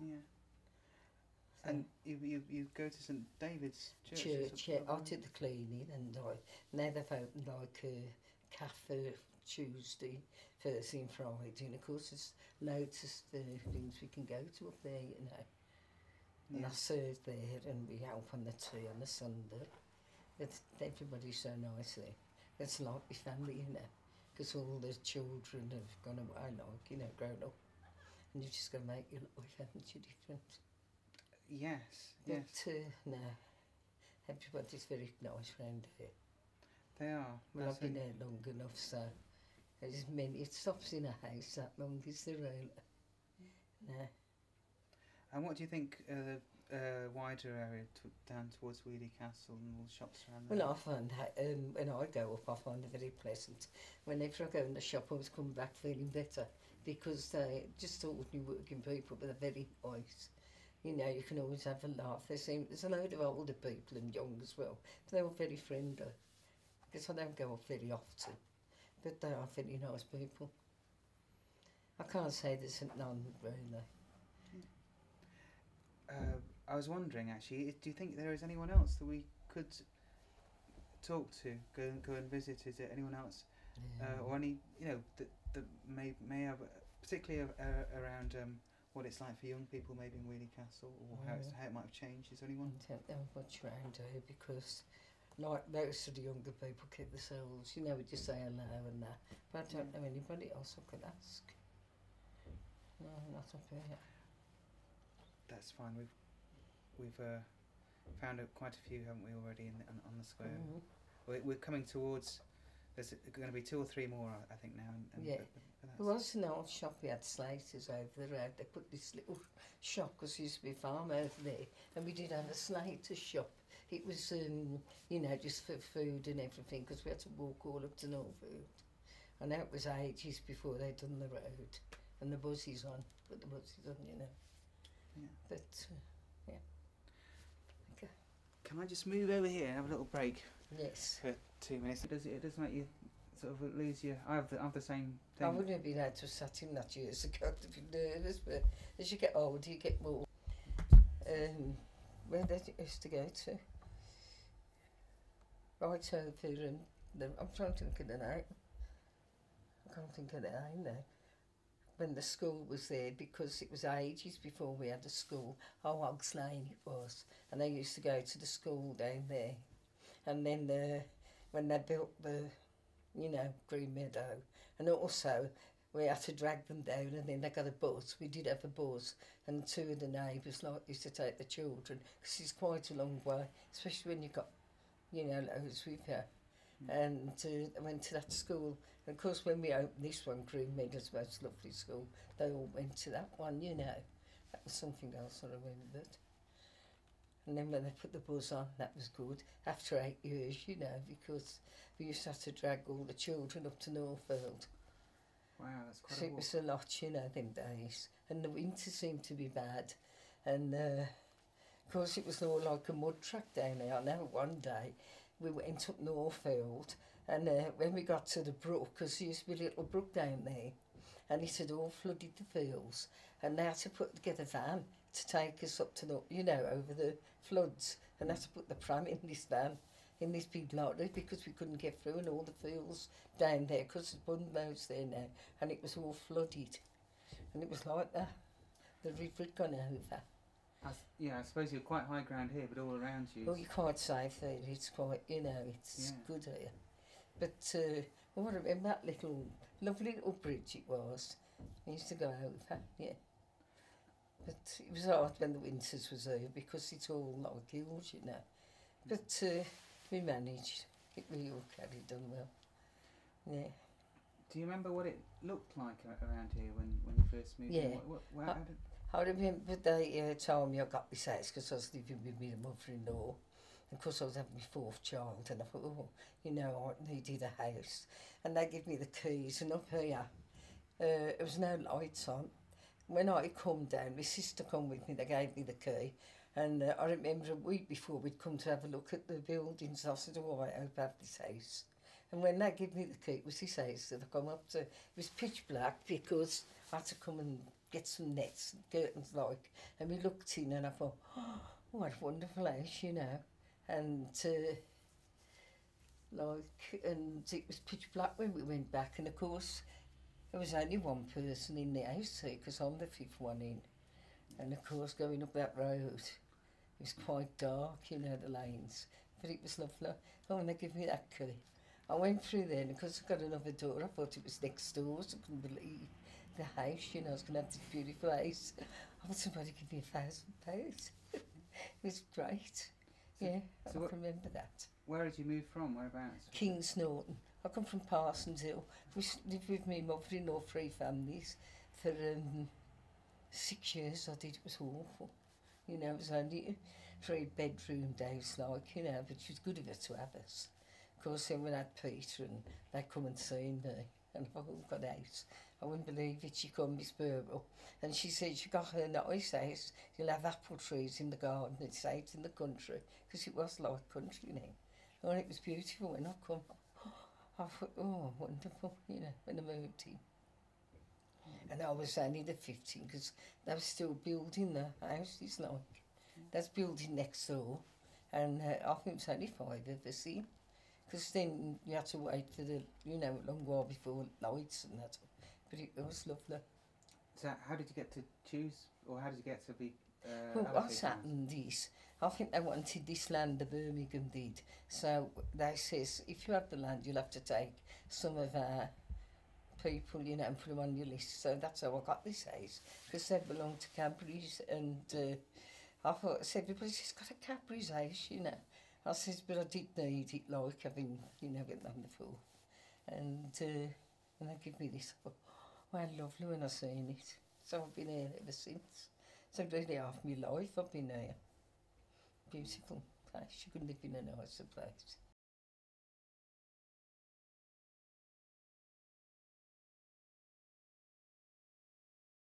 Yeah. So And you go to St David's Church? yeah, I did the cleaning, and now they've opened like a cafe Tuesday, Thursday and Friday, and of course there's loads of things we can go to up there, you know. And Yeah. I serve there, and we help on the tea on the Sunday. Everybody's so nice there. It's like my family, you know, because all the children have gone away, like, you know, grown up. And you've just got to make your life, haven't you, different? Yes, But, yes. no, everybody's very nice round here. They are. Well, I've been there long enough, so there's many. It stops in a house that long, is there really? No. And what do you think the wider area down towards Wheely Castle and all the shops around there? Well, I find that when I go up, I find it very pleasant. Whenever I go in the shop, I always come back feeling better, because they're just ordinary working people, but they're very nice. You know, you can always have a laugh. There's a load of older people and young as well, but they're all very friendly. Because I don't go up very often, but they are very nice people. I can't say there's none, really. I was wondering, actually, do you think there is anyone else that we could talk to, go and visit? Is there anyone else, or any, you know, that may have, particularly around what it's like for young people, maybe in Wheely Castle, or how it might have changed? Is there anyone? I don't know much around here, because like most of the younger people keep themselves, you know, we just say hello and that. But I don't know anybody else I could ask. No, not up here. That's fine. We've found out quite a few, haven't we, already on the square? We're coming towards. There's going to be 2 or 3 more, I think, now. Yeah. There was an old shop, we had Slaters over the road. They put this little shop, because there used to be a farm over there, and we did have a Slaters shop. It was, you know, just for food and everything, because we had to walk all up to Northfield. And that was ages before they'd done the road. And the bus is on, put the bus is on, you know. Yeah. But, yeah. Okay. Can I just move over here and have a little break? Yes. For 2 minutes. It does make you sort of lose your. I have the same thing. I wouldn't have been able to have sat in that years ago. I'd be nervous, but as you get older, you get more. Where did you used to go to? Right over and I'm trying to think of the name. I can't think of the name now. When the school was there, because it was ages before we had a school. Hogs Lane it was, and they used to go to the school down there. And then when they built the, you know, Green Meadow, and also we had to drag them down, and then they got a bus. We did have a bus, and 2 of the neighbours used to take the children, because it's quite a long way, especially when you've got, you know, loads with you. And I went to that school. And of course, when we opened this one, Green Meadow's most lovely school, they all went to that one, you know. That was something else I remembered. And then when they put the bus on, that was good. After 8 years, you know, because we used to have to drag all the children up to Northfield. Wow, that's quite So a it walk. was a lot, you know, them days. And the winter seemed to be bad. And of course, it was all like a mud track down there. I know one day we went up Northfield, and when we got to the brook, because there used to be a little brook down there, and it had all flooded the fields, and they had to get a van to take us up to the, you know, over the floods, and they had to put the pram in this van, in this big lorry, because we couldn't get through in all the fields down there, because there's bungalows there now, and it was all flooded, and it was like that. The river had gone over. Yeah, I suppose you're quite high ground here, but all around you. Well, you're quite safe there. It's quite, you know, it's good here. But I remember that lovely little bridge it was. We used to go over, yeah. But it was hard when the winters was there, because it's all like hills, you know. But we managed. We all carried on well. Yeah. Do you remember what it looked like around here when you first moved in? Yeah. I remember they told me I got this house because I was living with my mother-in-law. And of course I was having my 4th child, and I thought, oh, you know, I needed a house. And they gave me the keys, and up here, there was no lights on. When I come down, my sister come with me, they gave me the key. And I remember a week before we'd come to have a look at the buildings. I said, oh, I hope I have this house. And when they gave me the key, it was this house that I come up to. It was pitch black because I had to come and get some nets and curtains like, and we looked in and I thought, oh, what a wonderful house, you know. And and it was pitch black when we went back, and of course there was only one person in the house because I'm the fifth one in. And of course going up that road, it was quite dark, you know, the lanes, but it was lovely. Oh, and they give me that key. I went through there, and because I got another door, I thought it was next door, so I couldn't believe the house, you know, I was going to have this beautiful house. I thought somebody give me £1,000. It was great. Yeah, I can remember that. Where did you move from? Whereabouts? Kings Norton. I come from Parsons Hill. We lived with my mother-in-law, 3 families, for 6 years. I did. It was awful. You know, it was only a 3-bedroom house, like, you know, but she was good of her to have us. Of course, then we had Peter, and they come and see me, and I got out. I wouldn't believe it. She come, Miss Burwell, and she said she got her nice house. You'll have apple trees in the garden. It's out in the country, because it was like country now. And it was beautiful when I come. I thought, oh, wonderful, you know, when I moved in. And I was only the 15, because they were still building the houses, like. That's building next door, and I think it was only 5 of us in. Because then you had to wait for the, you know, a long while before lights and that. But it was lovely. So how did you get to choose, or how did you get to be Well, allocated what's happened is, I think they wanted this land, the Birmingham did. So they says, if you have the land, you'll have to take some of our people, you know, and put them on your list. So that's how I got this house, because they belonged to Cadbury's, and I thought, everybody's just got a Cadbury's house, you know. I says, but I did need it, like having, you know, getting on the floor. And they give me this. I thought, wow, lovely when I seen it. So I've been here ever since. So really half my life I've been here. Beautiful place. You couldn't live in a nicer place.